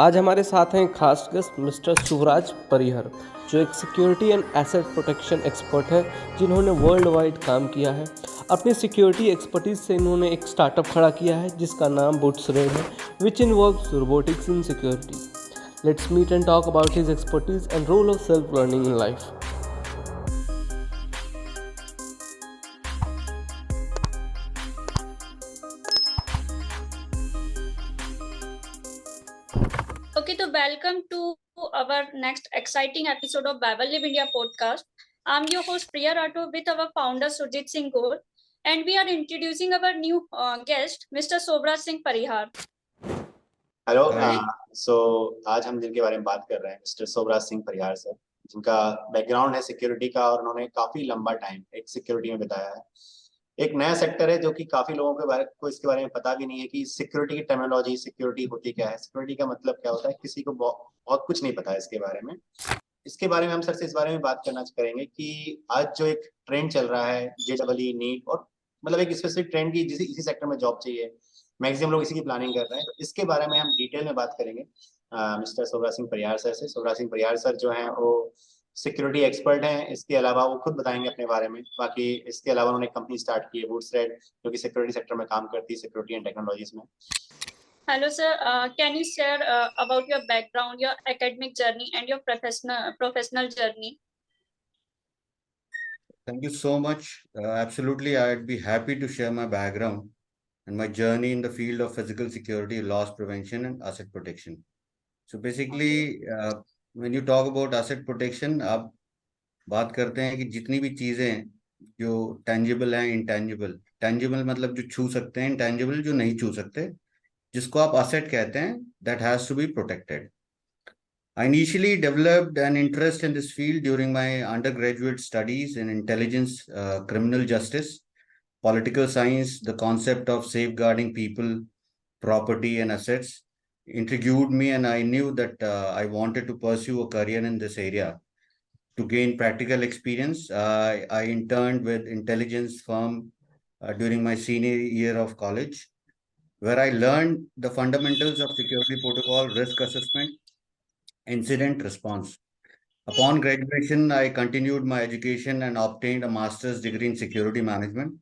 आज हमारे साथ हैं एक खास गेस्ट मिस्टर सुभराज परिहर, जो एक security and asset protection expert है, जिन्होंने वर्ल्ड वाइड काम किया है। अपनी सिक्योरिटी एक्सपर्टीज से इन्होंने एक स्टार्टअप खड़ा किया है जिसका नाम बूट्सरेड है, which involves robotics in security. Let's meet and talk about his expertise and role of self learning in life. Okay, so welcome to our next exciting episode of Babel Lib India podcast. I'm your host Priya Rathore with our founder Surjeet Singh Gour, and we are introducing our new guest, Mr. Sobhraj Singh Parihar. Hello. So आज हम जिनके बारे में बात कर रहे हैं mister Sobhraj Singh Parihar sir, जिनका बैकग्राउंड है सिक्योरिटी का और उन्होंने काफी लंबा टाइम एक सिक्योरिटी में बिताया है। एक नया सेक्टर है जो कि काफी लोगों के बारे को इसके बारे में पता भी नहीं है कि सिक्योरिटी की टर्मिनोलॉजी, सिक्योरिटी होती क्या है, सिक्योरिटी का मतलब क्या होता है, किसी को बहुत कुछ नहीं पता है इसके बारे में। इसके बारे में हम सर से इस बारे में बात करना करेंगे कि आज जो एक ट्रेंड चल रहा है JEE नीट, और मतलब एक स्पेसिफिक ट्रेंड की इसी सेक्टर में जॉब चाहिए, मैक्सिमम लोग इसी की प्लानिंग कर रहे हैं। तो इसके बारे में हम डिटेल में बात करेंगे मिस्टर सोभराज सिंह परिहार सर से। सोभराज सिंह परिहार सर जो हैं वो सिक्योरिटी एक्सपर्ट हैं। इसके अलावा वो खुद बताएंगे अपने बारे में। बाकी इसके अलावा उन्होंने कंपनी स्टार्ट की है बूट्सरेड, जो कि सिक्योरिटी सेक्टर में काम करती है, सिक्योरिटी एंड टेक्नोलॉजीज में। Hello, sir. Can you share about your background, your academic journey, and your professional journey? Thank you so much. Absolutely, I'd be happy to share my background and my journey in the field of physical security, loss prevention, and asset protection. So basically, when you talk about asset protection, आप बात करते हैं कि जितनी भी चीजें जो tangible हैं, intangible, tangible मतलब जो छू सकते हैं, intangible जो नहीं छू सकते, जिसको आप asset कहते हैं, that has to be protected. I initially developed an interest in this field during my undergraduate studies in intelligence, criminal justice, political science. The concept of safeguarding people, property, and assets intrigued me, and I knew that I wanted to pursue a career in this area. To gain practical experience, I interned with intelligence firm during my senior year of college, where I learned the fundamentals of security protocol, risk assessment, incident response. Upon graduation, I continued my education and obtained a master's degree in security management.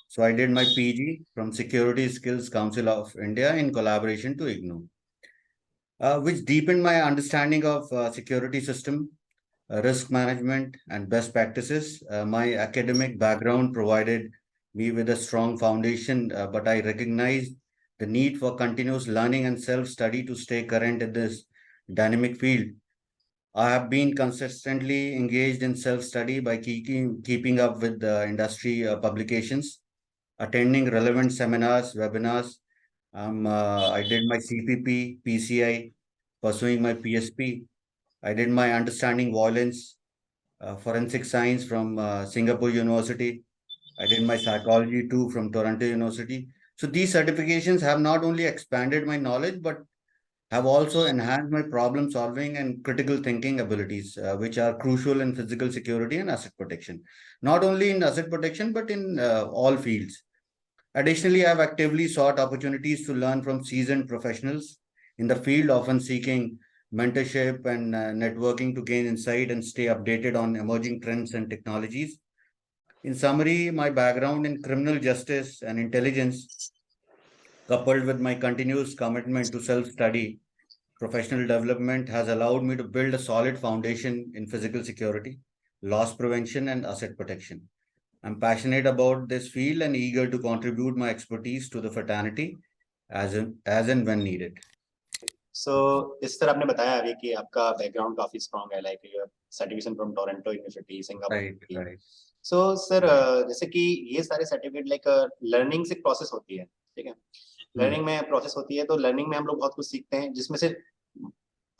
So I did my PG from Security Skills Council of India in collaboration to IGNOU, which deepened my understanding of security system, risk management, and best practices. My academic background provided me with a strong foundation, but I recognized the need for continuous learning and self-study to stay current in this dynamic field. I have been consistently engaged in self-study by keeping up with the industry publications, attending relevant seminars, webinars. I did my CPP, PCI, pursuing my PSP. I did my understanding violence, forensic science from Singapore University. I did my psychology too from Toronto University. So these certifications have not only expanded my knowledge, but have also enhanced my problem solving and critical thinking abilities, which are crucial in physical security and asset protection. Not only in asset protection, but in all fields. Additionally, I have actively sought opportunities to learn from seasoned professionals in the field, often seeking mentorship and networking to gain insight and stay updated on emerging trends and technologies. In summary, my background in criminal justice and intelligence, coupled with my continuous commitment to self-study, professional development, has allowed me to build a solid foundation in physical security, loss prevention, and asset protection. I'm passionate about this field and eager to contribute my expertise to the fraternity as and when needed. So, इस तरह आपने बताया अभी कि आपका background काफी strong है, like you certification from Toronto university, Singapore. Right. So sir, जैसे कि ये सारे सर्टिफिकेट लाइक लर्निंग से प्रोसेस होती है, ठीक है? लर्निंग में प्रोसेस होती है, तो लर्निंग में हम लोग बहुत कुछ सीखते हैं, जिसमें से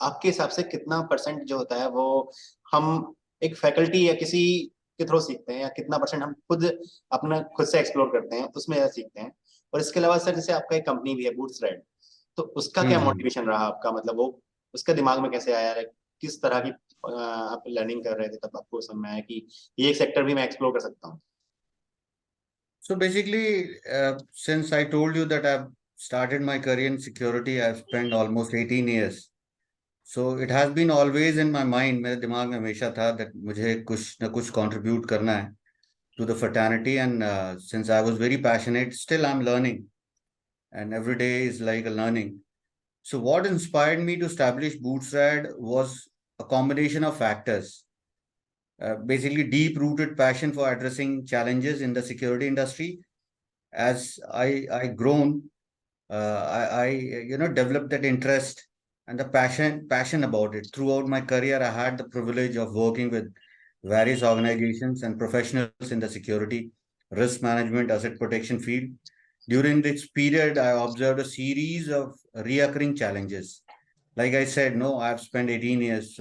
आपके हिसाब से कितना परसेंट जो होता है वो हम एक फैकल्टी या किसी के थ्रू सीखते हैं, या कितना परसेंट हम खुद से एक्सप्लोर करते हैं, उसमें सीखते हैं? और इसके अलावा सर, जैसे आपका एक कंपनी भी है बूट्सरेड, तो उसका क्या मोटिवेशन रहा आपका? मतलब वो उसका दिमाग में कैसे आया, किस तरह की आप लर्निंग कर रहे थे तब आपको समझ में आया कि ये एक सेक्टर भी मैं एक्सप्लोर कर सकता हूँ? So basically, since I told you that I've started my career in security, I've spent almost 18 years So it has been always in my mind, मेरे दिमाग में हमेशा था that मुझे कुछ न कुछ contribute करना है to the fraternity. And since I was very passionate, still I'm learning, and every day is like a learning. So what inspired me to establish Bootstrap was a combination of factors. Basically, deep-rooted passion for addressing challenges in the security industry. As I grown, I developed that interest and the passion about it. Throughout my career, I had the privilege of working with various organizations and professionals in the security, risk management, asset protection field. During this period, I observed a series of recurring challenges. Like I said, no, I've spent 18 years.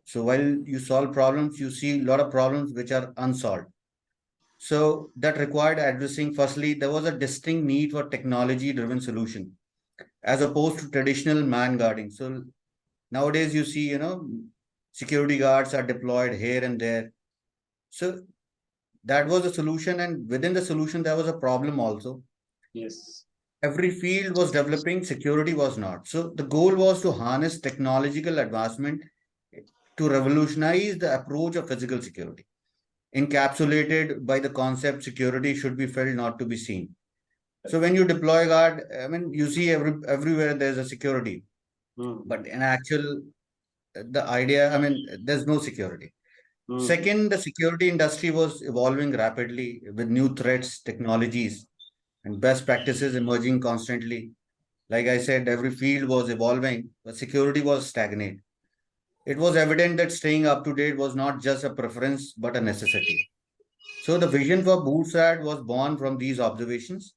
So while you solve problems, you see a lot of problems which are unsolved. So that required addressing. Firstly, there was a distinct need for technology-driven solution as opposed to traditional man guarding. So nowadays you see, security guards are deployed here and there. So that was a solution, and within the solution there was a problem also. Yes. Every field was developing, security was not. So the goal was to harness technological advancement to revolutionize the approach of physical security, encapsulated by the concept security should be felt, not to be seen. So when you deploy guard, I mean, you see everywhere there's a security, but in actual, the idea, I mean, there's no security. Second, the security industry was evolving rapidly with new threats, technologies, and best practices emerging constantly. Like I said, every field was evolving, but security was stagnant. It was evident that staying up to date was not just a preference, but a necessity. So the vision for Bootstrap was born from these observations.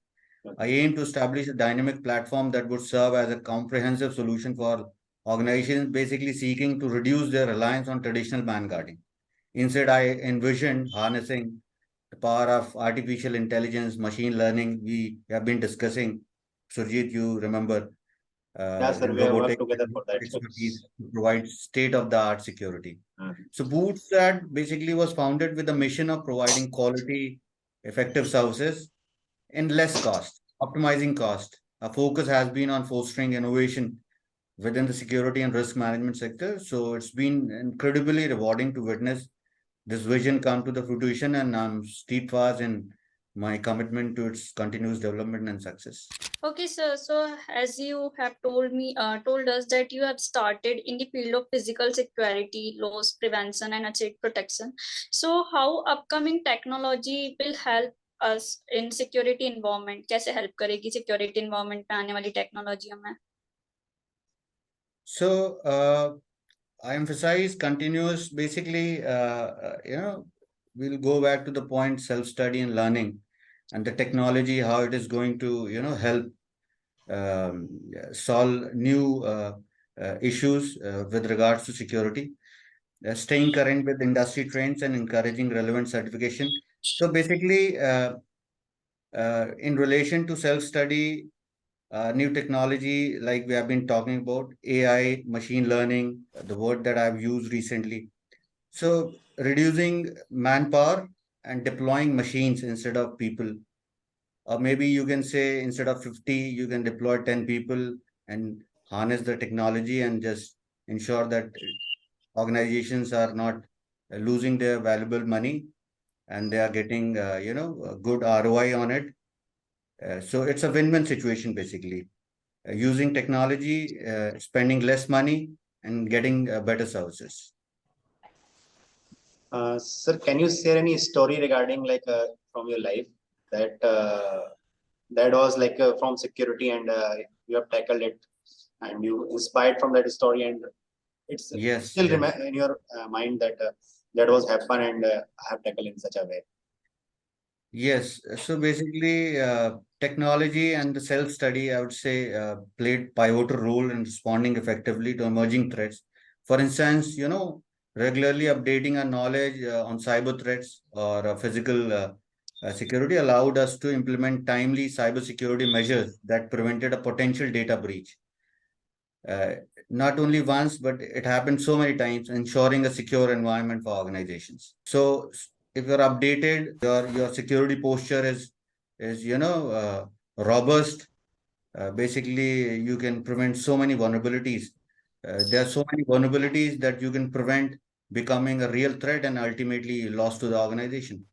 I aim to establish a dynamic platform that would serve as a comprehensive solution for organizations basically seeking to reduce their reliance on traditional man guarding. Instead, I envisioned harnessing the power of artificial intelligence, machine learning. We have been discussing, Surjeet, you remember, Yeah, sir, in we have worked robotic together for that. expertise to provide state-of-the-art security. So Bootstrap basically was founded with the mission of providing quality, effective services in less cost, optimizing cost. Our focus has been on fostering innovation within the security and risk management sector. So it's been incredibly rewarding to witness this vision come to the fruition, and I'm steadfast in my commitment to its continuous development and success. Okay, sir. So, as you have told us that you have started in the field of physical security, loss prevention, and asset protection. So, how upcoming technology will help us in security environment? कैसे help करेगी security environment पे आने वाली technology में? So I emphasize continuous. Basically, we'll go back to the point self-study and learning, and the technology, how it is going to help solve new issues with regards to security, staying current with industry trends and encouraging relevant certification. So basically, in relation to self-study, new technology, like we have been talking about, AI, machine learning, the word that I've used recently. So reducing manpower and deploying machines instead of people. Or maybe you can say instead of 50, you can deploy 10 people and harness the technology and just ensure that organizations are not losing their valuable money and they are getting, a good ROI on it. So it's a win-win situation basically. Using technology, spending less money, and getting better services. Sir, can you share any story regarding from your life that that was from security and you have tackled it and you inspired from that story and it's Yes, still yes. in your mind that that was happen and I have tackled in such a way. Yes. So basically, technology and the self-study, I would say, played pivotal role in responding effectively to emerging threats. For instance, regularly updating our knowledge on cyber threats or physical security allowed us to implement timely cybersecurity measures that prevented a potential data breach. Not only once, but it happened so many times, ensuring a secure environment for organizations. So if you're updated, your security posture is robust. Basically, you can prevent so many vulnerabilities there are so many vulnerabilities that you can prevent becoming a real threat and ultimately loss to the organization.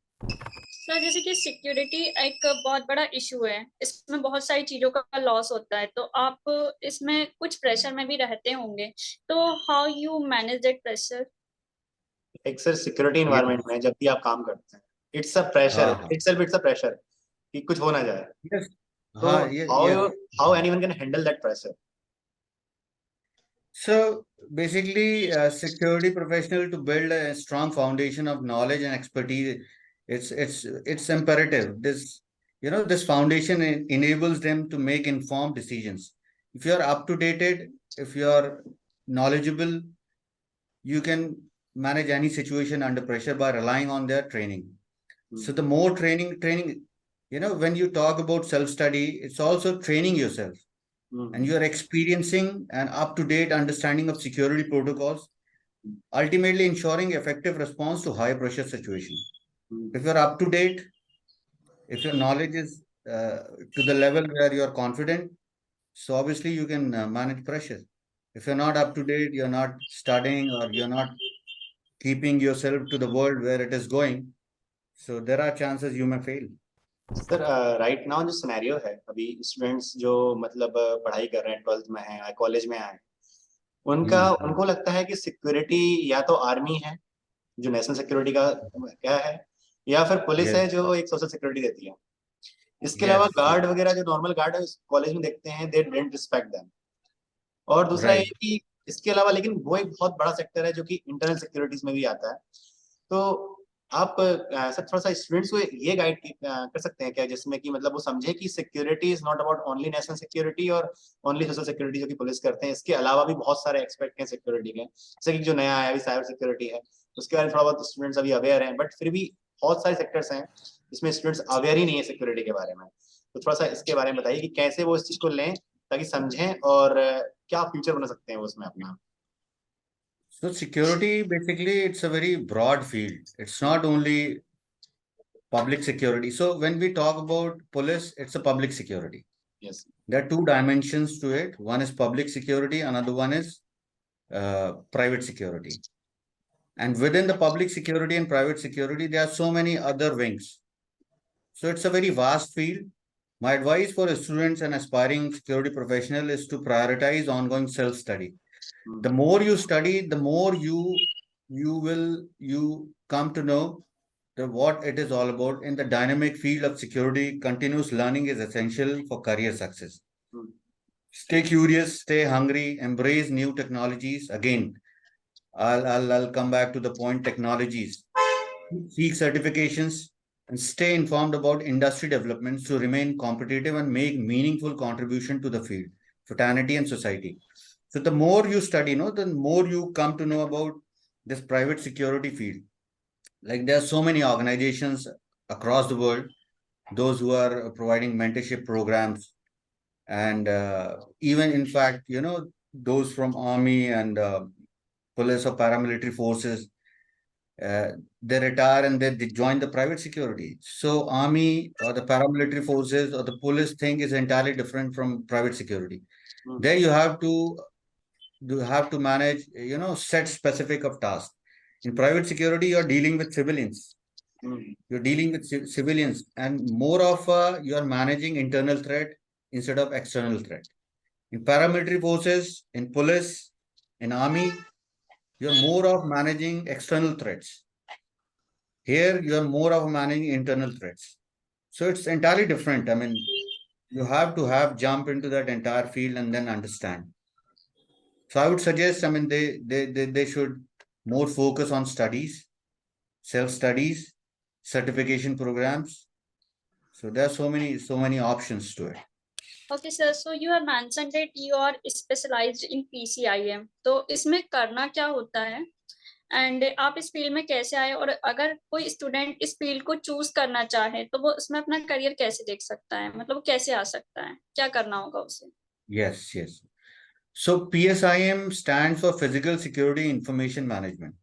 Sir जैसे कि security एक बहुत बड़ा issue है, इसमें बहुत सारी चीजों का लॉस होता है, तो आप इसमें कुछ प्रेशर में भी रहते होंगे, तो how you manage that pressure? एक सर सिक्योरिटी इन्वायरमेंट में जब भी आप काम करते हैं, इट्स अ प्रेशर, हाँ इट्स अ प्रेशर कि कुछ हो ना जाए. yes तो हाँ how anyone can handle that pressure? So basically, security professional to build a strong foundation of knowledge and expertise, it's imperative. This foundation enables them to make informed decisions. If you are up to date, if you are knowledgeable, you can manage any situation under pressure by relying on their training. So the more training, when you talk about self-study, it's also training yourself and you are experiencing an up-to-date understanding of security protocols, ultimately ensuring effective response to high-pressure situation. If you're up to date, if your knowledge is to the level where you are confident, so obviously you can manage pressure. If you're not up to date, you're not studying or you're not keeping yourself to the world where it is going, so there are chances you may fail. Sir right now जो scenario है, अभी students जो मतलब पढ़ाई कर रहे हैं, 12th में हैं, कॉलेज में आए, उनको लगता है कि सिक्योरिटी या तो आर्मी है जो नेशनल सिक्योरिटी का क्या है, या फिर पुलिस है जो एक सोशल सिक्योरिटी देती है. इसके अलावा गार्ड वगैरह जो नॉर्मल गार्ड है कॉलेज में देखते हैं, दे डोंट रिस्पेक्ट देम. और दूसरा ये कि इसके अलावा लेकिन वो एक बहुत बड़ा सेक्टर है जो कि इंटरनल सिक्योरिटीज में भी आता है. तो आप सर थोड़ा सा स्टूडेंट्स को ये गाइड कर सकते हैं क्या, जिसमें कि मतलब वो समझे कि security is not about only national security और ओनली सोशल सिक्योरिटी जो कि पुलिस करते हैं, इसके अलावा भी बहुत सारे एस्पेक्ट हैं सिक्योरिटी के. जैसे कि जो नया आया अभी साइबर सिक्योरिटी है, उसके बारे में थोड़ा बहुत स्टूडेंट्स अभी अवेयर हैं, बट फिर भी बहुत सारे सेक्टर्स हैं जिसमें स्टूडेंट्स अवेयर ही नहीं है सिक्योरिटी के बारे में. तो थोड़ा सा इसके बारे में बताइए कि कैसे वो इस चीज को लें ताकि समझें और क्या फ्यूचर बना सकते हैं उसमें अपना. So security, basically, it's a very broad field. It's not only public security. So when we talk about police, it's a public security. Yes. There are two dimensions to it. One is public security, another one is private security. And within the public security and private security, there are so many other wings. So it's a very vast field. My advice for students and aspiring security professional is to prioritize ongoing self-study. The more you study, the more you come to know what it is all about. In the dynamic field of security, continuous learning is essential for career success. Stay curious, stay hungry, embrace new technologies. Again, I'll come back to the point, technologies. Seek certifications and stay informed about industry developments to remain competitive and make meaningful contribution to the field, fraternity and society. So the more you study, the more you come to know about this private security field. Like there are so many organizations across the world, those who are providing mentorship programs, and even in fact, those from army and police or paramilitary forces, they retire and they join the private security. So army or the paramilitary forces or the police thing is entirely different from private security. There you have to manage, set specific of tasks. In private security, you're dealing with civilians. You're dealing with civilians, and more of you're managing internal threat instead of external threat. In paramilitary forces, in police, in army, you're more of managing external threats. Here, you're more of managing internal threats. So it's entirely different. I mean, you have to jump into that entire field and then understand. So I would suggest, I mean, they should more focus on studies, self-studies, certification programs. So there are so many options to it. Okay, sir. So you have mentioned that you are specialized in PCIM. तो इसमें करना क्या होता है? And आप इस field में कैसे आए, और अगर कोई स्टूडेंट इस फील्ड को चूज करना चाहे तो वो इसमें अपना करियर कैसे देख सकता है, मतलब वो कैसे आ सकता है, क्या करना होगा उसे? Yes. So PSIM stands for Physical Security Information Management.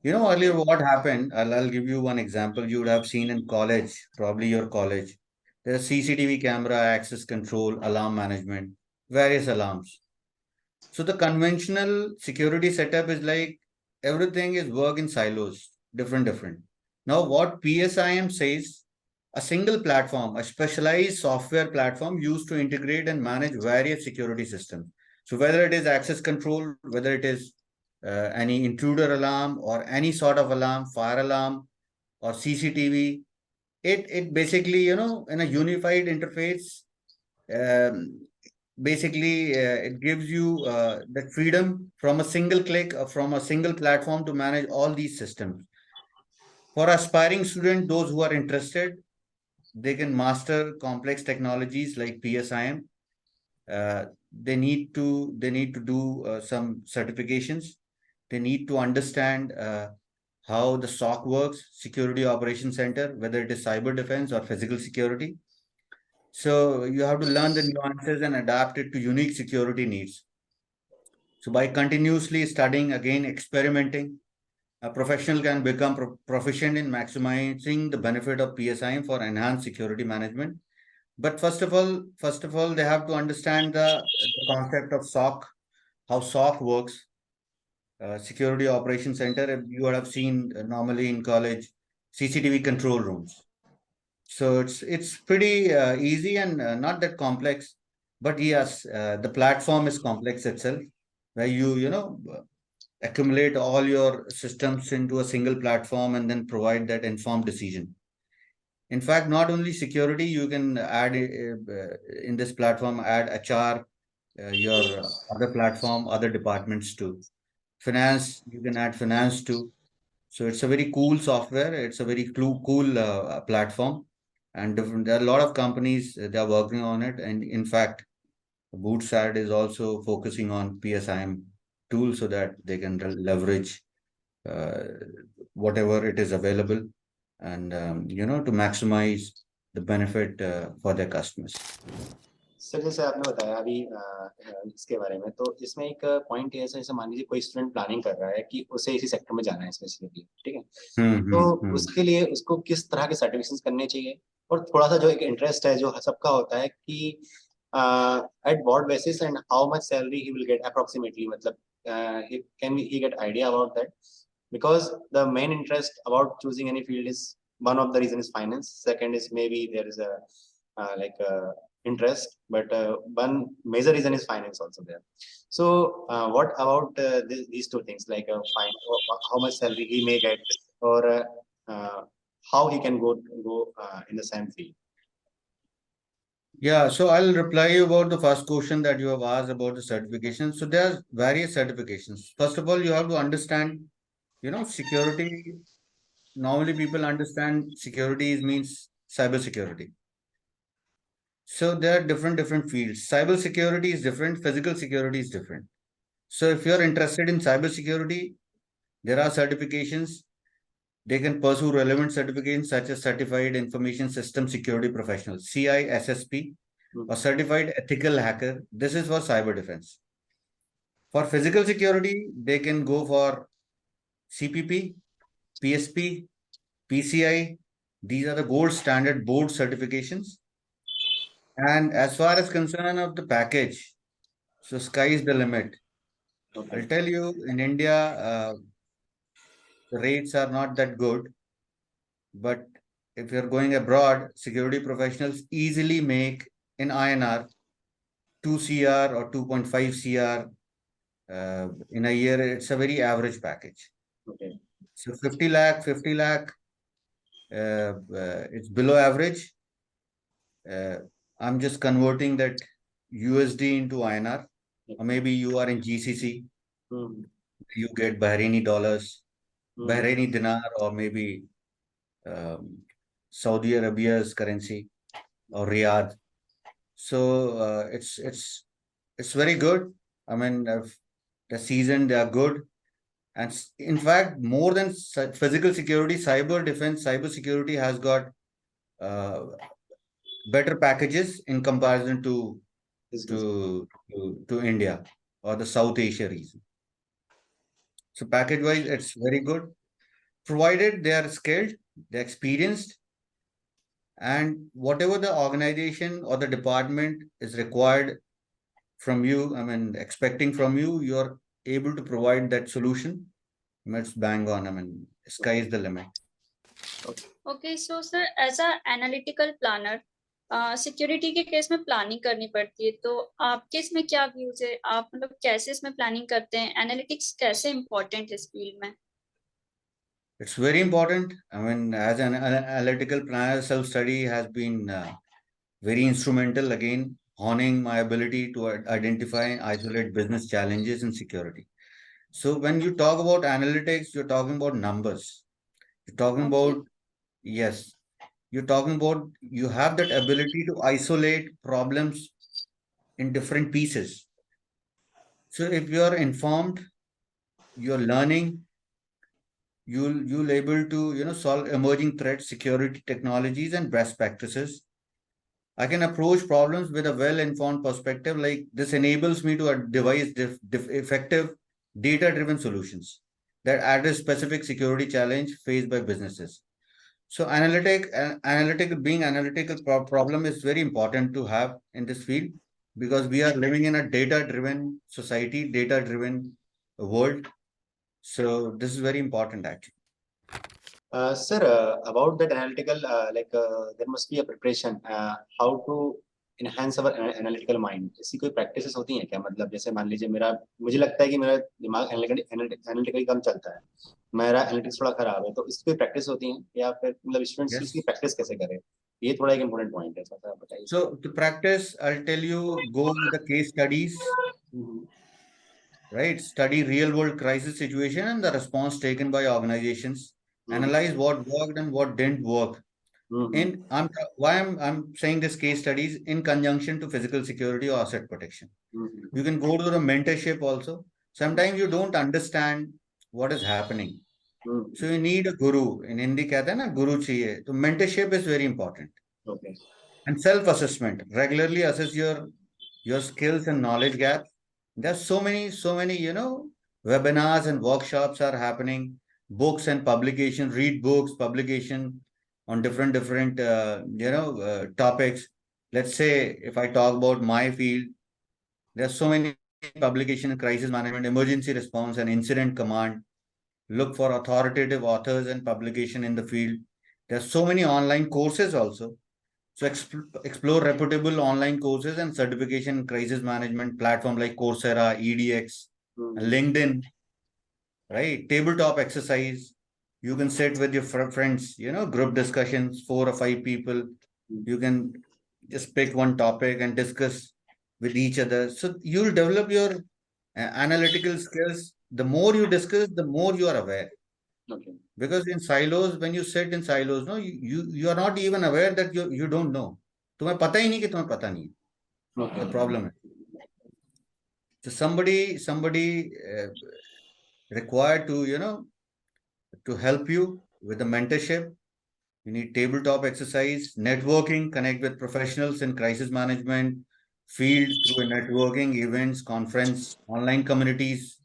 Earlier what happened, I'll give you one example. You would have seen in college, probably your college, there's CCTV camera, access control, alarm management, various alarms. So the conventional security setup is like everything is work in silos, different. Now, what PSIM says, a single platform, a specialized software platform used to integrate and manage various security systems. So whether it is access control, whether it is any intruder alarm or any sort of alarm, fire alarm or CCTV, it basically, in a unified interface, um, basically it gives you the freedom from a single click or from a single platform to manage all these systems. For aspiring students, those who are interested, they can master complex technologies like PSIM. They need to do some certifications. They need to understand how the SOC works, Security Operations Center, whether it is cyber defense or physical security. So you have to learn the nuances and adapt it to unique security needs. So by continuously studying, again experimenting, a professional can become proficient in maximizing the benefit of PSIM for enhanced security management. But first of all, they have to understand the concept of SOC, how SOC works, Security Operations Center. You would have seen normally in college CCTV control rooms. So it's pretty easy and not that complex. But yes, the platform is complex itself, where you accumulate all your systems into a single platform and then provide that informed decision. In fact, not only security, you can add in this platform, add HR, your other platform, other departments too. Finance, you can add finance too. So it's a very cool software. It's a very cool platform, and there are a lot of companies they are working on it. And in fact, Bootsad is also focusing on PSIM tools so that they can leverage uh, whatever it is available, and to maximize the benefit for their customers. Sir जैसे आपने बताया अभी इसके बारे में, तो इसमें एक पॉइंट है, जैसे मान लीजिए कोई स्टूडेंट प्लानिंग कर रहा है कि उसे इसी सेक्टर में जाना है स्पेसिफिकली, ठीक है, तो उसके लिए उसको किस तरह के सर्टिफिकेशंस करने चाहिए, और थोड़ा सा जो एक इंटरेस्ट है जो सबका होता है कि at what basis and how much salary he will get approximately, मतलब can he get idea about that, because the main interest about choosing any field is, one of the reason is finance, second is maybe there is a like interest, but one major reason is finance also there. So what about these two things, like how much salary he may get, or how he can go in the same field? Yeah, so I'll reply you about the first question that you have asked about the certifications. So there are various certifications. First of all, you have to understand, security. Normally, people understand security means cyber security. So there are different fields. Cyber security is different. Physical security is different. So if you're interested in cyber security, there are certifications. They can pursue relevant certifications such as Certified Information System Security Professional, CISSP, or Certified Ethical Hacker. This is for cyber defense. For physical security, they can go for CPP, PSP, PCI. These are the gold standard board certifications. And as far as concern of the package, so sky is the limit. Okay. I'll tell you, in India, the rates are not that good. But if you're going abroad, security professionals easily make in INR 2 CR or 2.5 CR in a year. It's a very average package. Okay. So 50 lakh, it's below average. I'm just converting that USD into INR, or maybe you are in GCC, you get Bahraini dollars, Bahraini dinar, or maybe Saudi Arabia's currency or Riyadh. So it's very good. I mean, the season, they are good. And in fact, more than physical security, cyber defense, cyber security has got better packages in comparison to India or the South Asia region. So package wise, it's very good, provided they are skilled, they're experienced, and whatever the organization or the department is required from you, expecting from you, you're able to provide that solution. It's bang on. Sky is the limit. Okay, so sir, as a analytical planner, security के case में planning करनी पड़ती है, तो आपके इसमें क्या views है? आप मतलब कैसे इसमें प्लानिंग करते हैं? एनालिटिक्स कैसे इम्पोर्टेंट है इस फील्ड में? It's very important. As an analytical planner, self-study has been very instrumental, again, honing my ability to identify and isolate business challenges in security. So when you talk about analytics, you're talking about numbers. You're talking about, yes, you're talking about, you have that ability to isolate problems in different pieces. So if you're informed, you're learning, you'll able to solve emerging threats, security technologies, and best practices. I can approach problems with a well-informed perspective. Like this enables me to devise effective data-driven solutions that address specific security challenge faced by businesses. So being analytical problem is very important to have in this field, because we are living in a data-driven society, data-driven world. So this is very important actually. Sir, about that analytical, there must be a preparation. How to enhance our analytical mind. ऐसी कोई practices होती हैं क्या? मतलब जैसे मान लीजिए मुझे लगता है कि मेरा दिमाग analytically कम चलता है, मेरा analytics थोड़ा खराब है, तो इसकी कोई practice होती है या फिर मतलब students इसकी practice कैसे करें? ये थोड़ा एक important point है, थोड़ा बताइए. So to practice, I'll tell you, go with the case studies. Right? Study real world crisis situation and the response taken by organizations. Analyze what worked and what didn't work. I'm saying this case studies in conjunction to physical security or asset protection. You can go to the mentorship also. Sometimes you don't understand what is happening. So you need a guru. In Hindi कहते हैं ना guru चाहिए. So mentorship is very important. Okay. And self-assessment. Regularly assess your skills and knowledge gaps. There's so many, webinars and workshops are happening, books and publication, read books, publication on different topics. Let's say if I talk about my field, there's so many publication in crisis management, emergency response, and incident command. Look for authoritative authors and publication in the field. There's so many online courses also. So explore reputable online courses and certification in crisis management platform like Coursera, EDX, and LinkedIn, right? Tabletop exercise. You can sit with your friends, group discussions, 4 or 5 people. You can just pick one topic and discuss with each other. So you'll develop your analytical skills. The more you discuss, the more you are aware. Okay. Because in silos, when you sit in silos, no, you are not even aware that you don't know. तुम्हें पता ही नहीं कि तुम्हें पता नहीं. Okay. The problem is. So somebody required to help you with the mentorship. You need tabletop exercise, networking, connect with professionals in crisis management, field through networking, events, conference, online communities,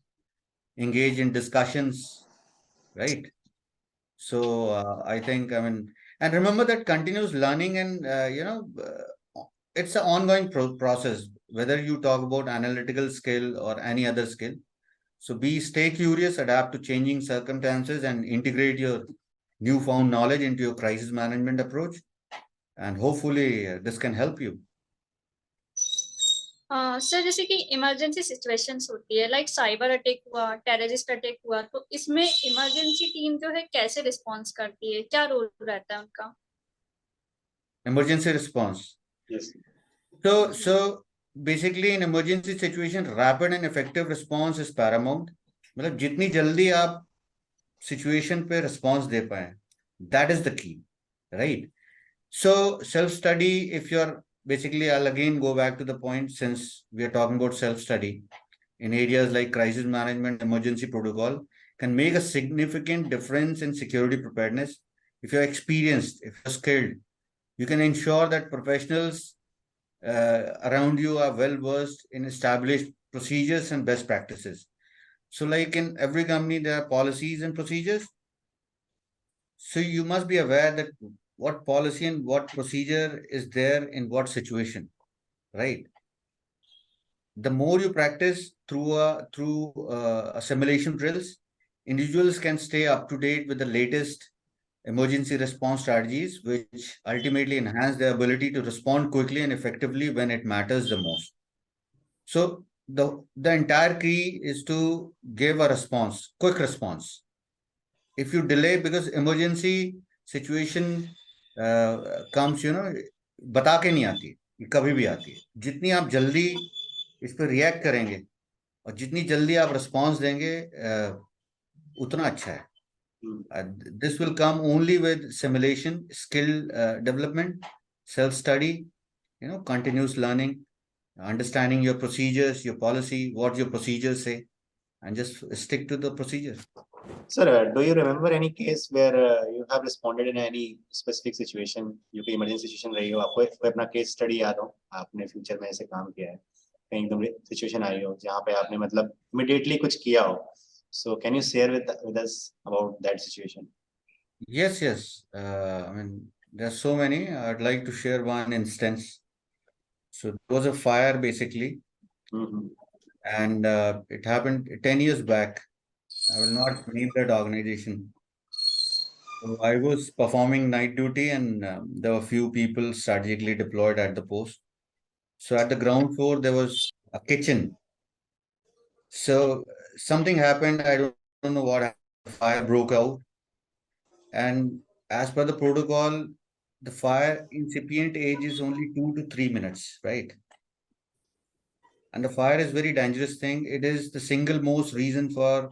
engage in discussions, right? So I think, and remember that continuous learning and, it's an ongoing process, whether you talk about analytical skill or any other skill. So stay curious, adapt to changing circumstances, and integrate your newfound knowledge into your crisis management approach. And hopefully this can help you. Sir जैसे कि emergency situations होती है, like cyber attack हुआ, terrorist attack हुआ, तो इसमें emergency team जो है कैसे रिस्पॉन्स करती है, क्या रोल रहता है उनका? Emergency response. Yes. So basically in emergency situation, rapid and effective response is paramount. मतलब जितनी जल्दी आप situation पे response दे पाए, that is the key, right? So self-study, if you're basically, I'll again go back to the point, since we are talking about self-study in areas like crisis management, emergency protocol, can make a significant difference in security preparedness. If you're experienced, if you're skilled, you can ensure that professionals around you are well versed in established procedures and best practices. So like in every company, there are policies and procedures. So you must be aware that what policy and what procedure is there in what situation, right? the more you practice through simulation drills, individuals can stay up to date with the latest emergency response strategies, which ultimately enhance their ability to respond quickly and effectively when it matters the most. So the entire key is to give a response, quick response. If you delay, because emergency situation comes, बता के नहीं आती, ये कभी भी आती है. जितनी आप जल्दी इस पर रिएक्ट करेंगे और जितनी जल्दी आप रिस्पॉन्स देंगे, उतना अच्छा है. This will come only with simulation, skill development, self-study, continuous learning, understanding your procedures, your policy, what your procedures say, and just stick to the procedure. Sir, do you remember any case where you have responded in any specific situation? जो कोई emergency situation रही हो, आपको कोई अपना case study याद हो, आपने future में ऐसे काम किया है, कहीं एकदम situation आई हो जहाँ पे आपने मतलब immediately कुछ किया हो? So can you share with us about that situation? Yes. I mean, there's so many. I'd like to share one instance. So there was a fire basically, and it happened 10 years back. I will not name that organization. So I was performing night duty, and there were few people strategically deployed at the post. So at the ground floor, there was a kitchen. So something happened. I don't know what happened. Fire broke out. And as per the protocol, the fire incipient age is only 2 to 3 minutes, right? And the fire is very dangerous thing. It is the single most reason for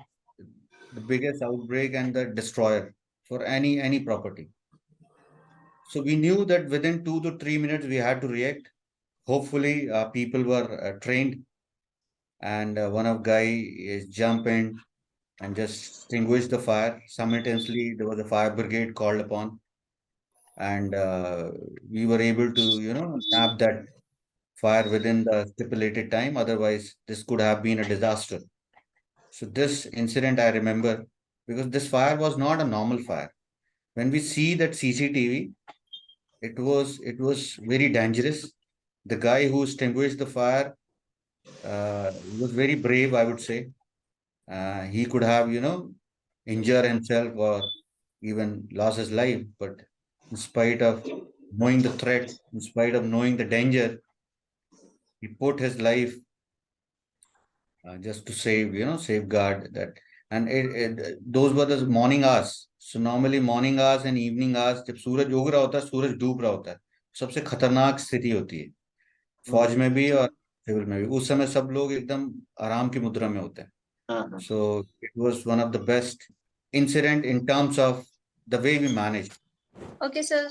the biggest outbreak and the destroyer for any property. So we knew that within 2 to 3 minutes we had to react. Hopefully, people were trained, and one of guy is jump in and just extinguish the fire. Simultaneously, there was a fire brigade called upon, and we were able to, nab that fire within the stipulated time. Otherwise, this could have been a disaster. So this incident I remember because this fire was not a normal fire. When we see that CCTV, it was very dangerous. The guy who extinguished the fire was very brave, I would say. He could have, injured himself or even lost his life. But in spite of knowing the threat, in spite of knowing the danger, he put his life just to safeguard that. And those were the morning hours. So normally morning hours and evening hours, जब सूरज उग रहा होता है, सूरज डूब रहा होता है, सबसे खतरनाक स्थिति होती है, फौज में भी और सिविल में भी. उस समय सब लोग एकदम आराम की मुद्रा में होते हैं. So it was one of the best incident in terms of the way we managed. Okay, sir.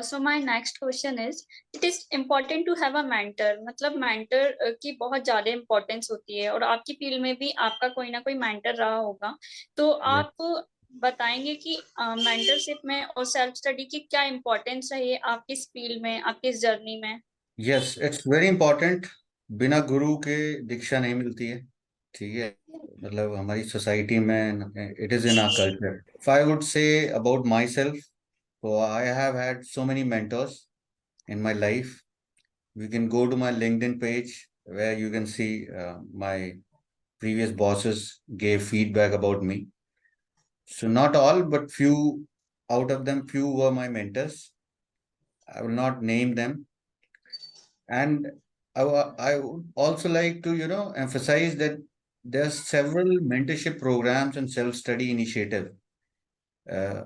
So my next question is, it is important to have a mentor. मतलब mentor की बहुत ज़्यादा importance होती है और आपकी field में भी आपका कोई ना कोई mentor रहा होगा. तो आप बताएंगे कि mentorship में और self study की क्या importance है आपकी इस फील्ड में, आपकी इस जर्नी में? Yes, it's very important. बिना गुरु के दीक्षा नहीं मिलती है. ठीक है, मतलब हमारी सोसाइटी में it is in our culture. If I would say about myself, so I have had so many mentors in my life. You can go to my LinkedIn page where you can see my previous bosses gave feedback about me. So not all, but few out of them, few were my mentors. I will not name them. And I would also like to, emphasize that there's several mentorship programs and self-study initiative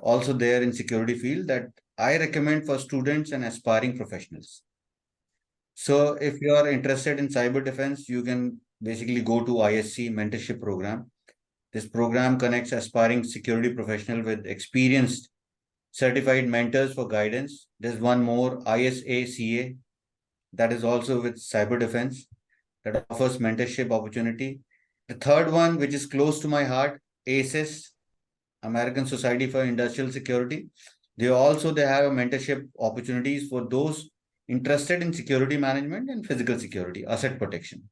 also there in security field that I recommend for students and aspiring professionals. So if you are interested in cyber defense, you can basically go to ISC mentorship program. This program connects aspiring security professional with experienced certified mentors for guidance. There's one more, ISACA, that is also with cyber defense, that offers mentorship opportunity. The third one, which is close to my heart, ACES, American Society for Industrial Security. They have a mentorship opportunities for those interested in security management and physical security, asset protection.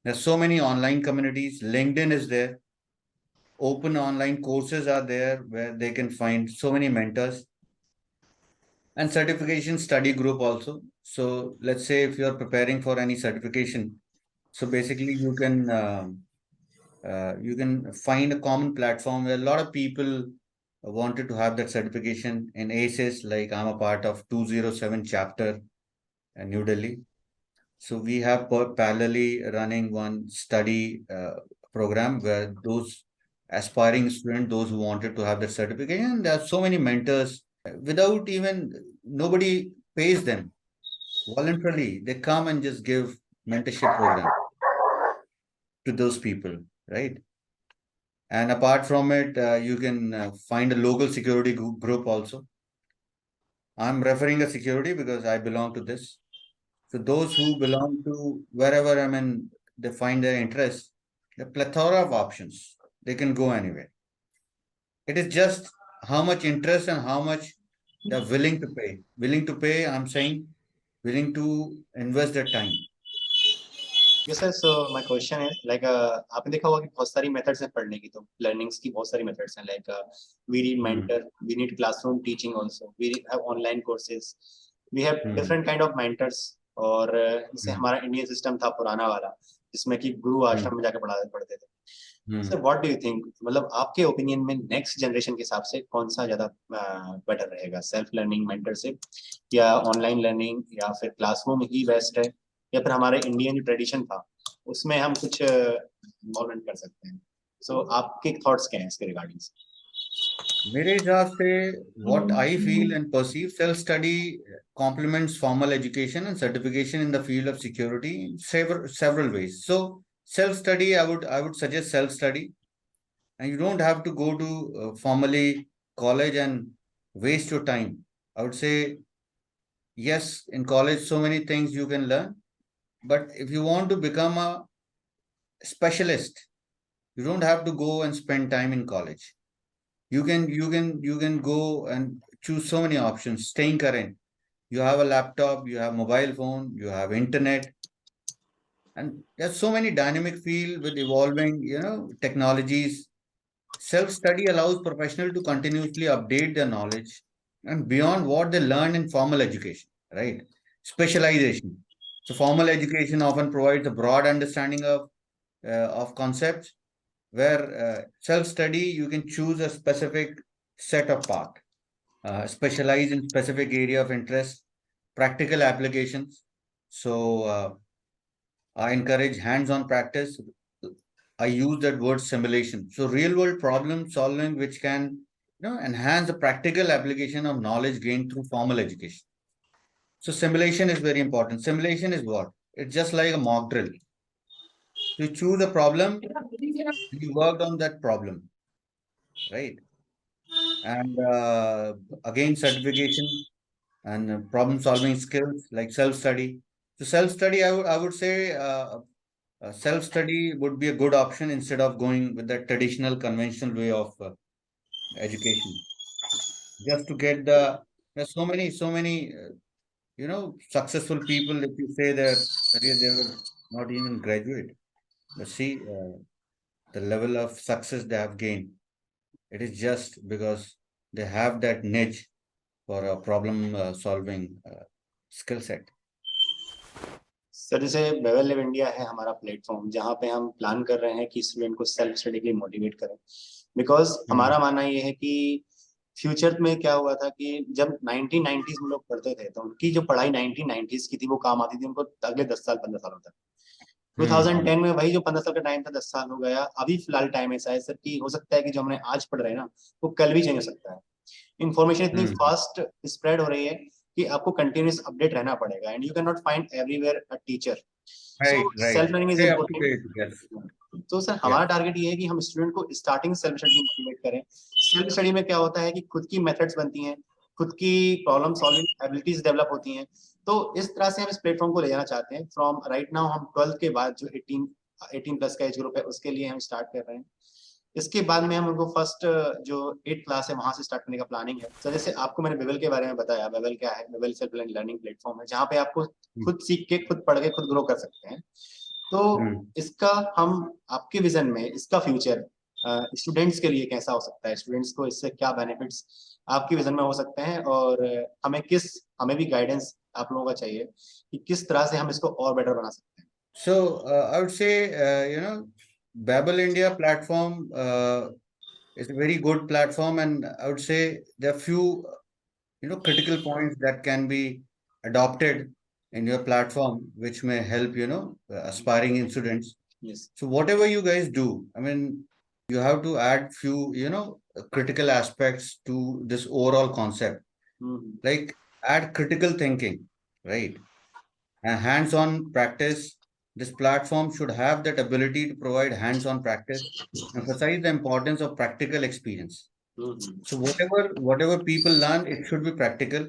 There's so many online communities. LinkedIn is there. Open online courses are there where they can find so many mentors. And certification study group also. So let's say if you're preparing for any certification, So basically, you can find a common platform where a lot of people wanted to have that certification in ACES. Like I'm a part of 207 chapter in New Delhi. So we have parallelly running one study program where those aspiring students, those who wanted to have that certification, there are so many mentors without even nobody pays them voluntarily. They come and just give mentorship program to those people, right? And apart from it, you can find a local security group also. I'm referring a security because I belong to this. So those who belong to wherever they find their interest, a plethora of options. They can go anywhere. It is just how much interest and how much they're willing to pay. Willing to pay, I'm saying, willing to invest their time. Yes sir, so my question is like आपने देखा होगा कि बहुत सारी methods हैं पढ़ने की, तो लर्निंग्स की बहुत सारी मेथड्स हैं, like we need mentor, we need classroom teaching also, we have online courses, we have different kind of mentors. और जैसे हमारा इंडियन सिस्टम था पुराना वाला, जिसमें कि गुरु आश्रम में जाकर पढ़ते थे। Sir what do you think, मतलब आपके ओपिनियन में नेक्स्ट जनरेशन के हिसाब से कौन सा ज्यादा बेटर रहेगा, सेल्फ लर्निंग मेंटरशिप या ऑनलाइन लर्निंग या फिर क्लासरूम ही बेस्ट है, या फिर हमारे इंडियन जो ट्रेडिशन था उसमें हम कुछ इन्वॉल्वमेंट कर सकते हैं? सो आपके थॉट्स क्या हैं इसके रिगार्डिंग? मेरे हिसाब से what I feel and perceive, self-study complements formal education and certification in the field of security in several ways. So self-study, I would suggest self-study, and you don't have to go to formally college and waste your time. I would say yes, in college so many things you can learn, but if you want to become a specialist, you don't have to go and spend time in college. You can go and choose so many options, staying current. You have a laptop, you have mobile phone, you have internet, and there's so many dynamic field with evolving technologies. Self-study allows professional to continuously update their knowledge and beyond what they learn in formal education, right? Specialization. So formal education often provides a broad understanding of concepts, where self-study, you can choose a specific set of path, specialize in specific area of interest, practical applications. So I encourage hands-on practice. I use that word simulation. So real-world problem solving, which can enhance the practical application of knowledge gained through formal education. So simulation is very important. Simulation is what? It's just like a mock drill. You choose a problem, you worked on that problem, right? And again, certification and problem solving skills like self-study. So self-study, I would say self-study would be a good option instead of going with the traditional conventional way of education. Just to get there's so many successful people. If you say their career, they were not even graduate, but see the level of success they have gained. It is just because they have that niche for a problem solving skill set. Sir जैसे label live India है हमारा platform, जहाँ पे हम plan कर रहे हैं कि स्टूडेंट को सेल्फ स्टडी के लिए मोटिवेट करें, बिकॉज हमारा मानना ये है कि फ्यूचर में क्या हुआ था कि जब 1990s में लोग पढ़ते थे तो उनकी जो पढ़ाई 1990s की थी वो काम आती थी उनको अगले 10 साल 15 सालों तक। 2010 में वही जो 15 साल का टाइम था 10 साल हो गया। अभी फिलहाल टाइम ऐसा है सर कि हो सकता है कि जो हमने आज पढ़ रहे हैं ना वो कल भी चेंज हो सकता है। इंफॉर्मेशन इतनी फास्ट स्प्रेड हो रही है कि आपको कंटिन्यूस अपडेट रहना पड़ेगा, and you can not find everywhere a teacher. So self learning is important. तो सर हमारा टारगेट ये है कि हम स्टूडेंट को स्टार्टिंग सेल्फ स्टडी में मोटिवेट करें। सेल्फ स्टडी में क्या होता है कि खुद की मेथड्स बनती हैं, खुद की प्रॉब्लम सॉल्विंग एबिलिटीज डेवलप होती हैं। तो इस तरह से हम इस प्लेटफॉर्म को ले जाना चाहते हैं। फ्रॉम राइट नाउ हम 12th के बाद जो 18 प्लस का एज ग्रुप है उसके लिए हम स्टार्ट कर रहे हैं। इसके बाद में हम उनको फर्स्ट जो 8th क्लास है वहां से स्टार्ट करने का प्लानिंग है। तो जैसे आपको मैंने बेबल के बारे में बताया, बेबल क्या है? बेबल सेल्फ लर्निंग प्लेटफॉर्म है जहाँ पे आपको खुद सीख के खुद पढ़ के खुद ग्रो कर सकते हैं। तो इसका हम आपके विजन में इसका फ्यूचर स्टूडेंट्स के लिए कैसा हो सकता है, स्टूडेंट्स को इससे क्या बेनिफिट्स आपके विजन में हो सकते हैं, और हमें भी गाइडेंस आप लोगों का चाहिए कि किस तरह से हम इसको और बेटर बना सकते हैं। So I would say, Babel India platform is a very good platform, and I would say there are few, critical points that can be adopted in your platform, which may help, aspiring students. Yes. So whatever you guys do, I mean, you have to add few, critical aspects to this overall concept. Like add critical thinking, right? And hands-on practice. This platform should have that ability to provide hands-on practice, emphasize the importance of practical experience. So whatever people learn, it should be practical.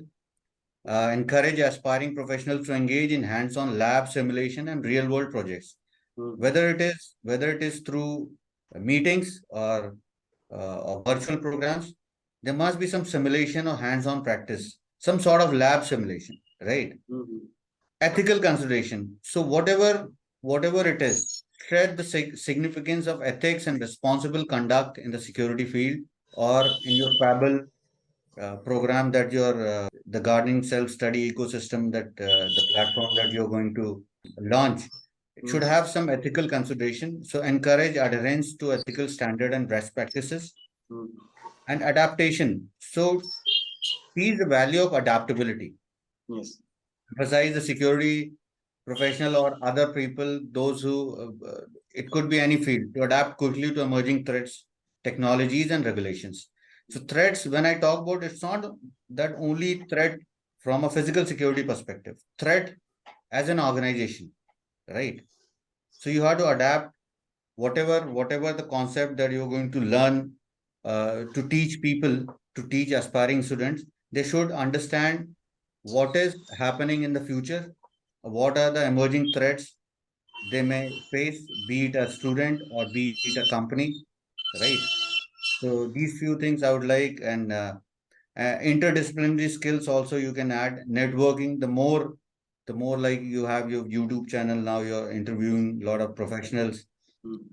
Encourage aspiring professionals to engage in hands-on lab simulation and real-world projects. Whether it is through meetings or virtual programs, there must be some simulation or hands-on practice, some sort of lab simulation, right? Ethical consideration. So whatever it is, stress the significance of ethics and responsible conduct in the security field, or in your Babel program, that the gardening self-study ecosystem, that the platform that you're going to launch, it should have some ethical consideration. So encourage adherence to ethical standard and best practices. And adaptation. So teach the value of adaptability. Yes. Emphasize the security professional or other people, those who, it could be any field, to adapt quickly to emerging threats, technologies, and regulations. So threats, when I talk about, it's not that only threat from a physical security perspective, threat as an organization, right? So you have to adapt whatever the concept that you're going to learn, to teach people, to teach aspiring students. They should understand what is happening in the future, what are the emerging threats they may face, be it a student or be it a company, right? So these few things I would like. And interdisciplinary skills also you can add. Networking, the more like you have your YouTube channel now, you're interviewing a lot of professionals.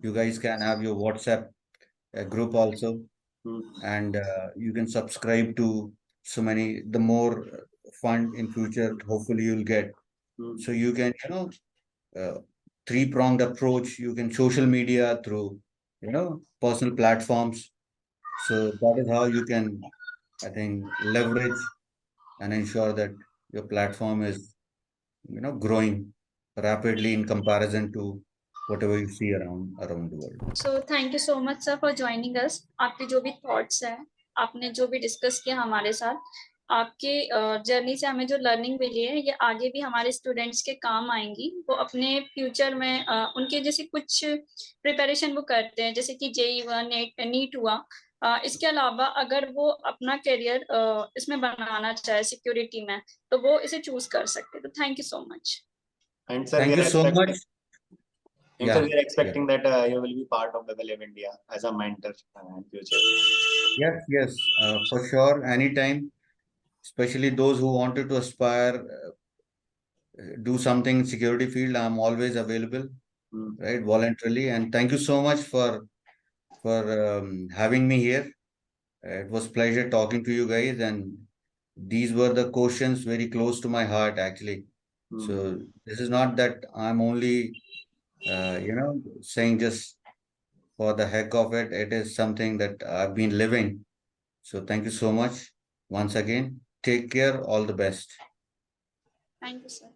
You guys can have your WhatsApp group also, and you can subscribe to so many. The more fund in future, hopefully you'll get. So you can, uh, three-pronged approach. You can social media through, personal platforms. So that is how you can, I think, leverage and ensure that your platform is, growing rapidly in comparison to whatever you see around the world. So thank you so much sir for joining us. आपके जो भी thoughts हैं, आपने जो भी discuss किया हमारे साथ, आपके जर्नी से हमें जो लर्निंग मिली है, ये आगे भी हमारे स्टूडेंट्स के काम आएंगी। वो अपने फ्यूचर में उनके जैसे कुछ प्रिपरेशन वो करते हैं, जैसे कि JEE हुआ, नीट हुआ, इसके अलावा अगर वो अपना करियर इसमें बनाना चाहे सिक्योरिटी में, तो वो इसे चूज कर सकते हैं। तो thank you so much. And sir, Thank you so much. And Yeah, sir, we are expecting that you will be part of Babel Lib India as a mentor in future. Yes, for sure, anytime, especially those who wanted to aspire, do something in security field, I'm always available, right, voluntarily. And thank you so much for having me here. It was pleasure talking to you guys, and these were the questions very close to my heart, actually. So this is not that I'm only, saying just for the heck of it. It is something that I've been living. So thank you so much once again. Take care. All the best. Thank you sir।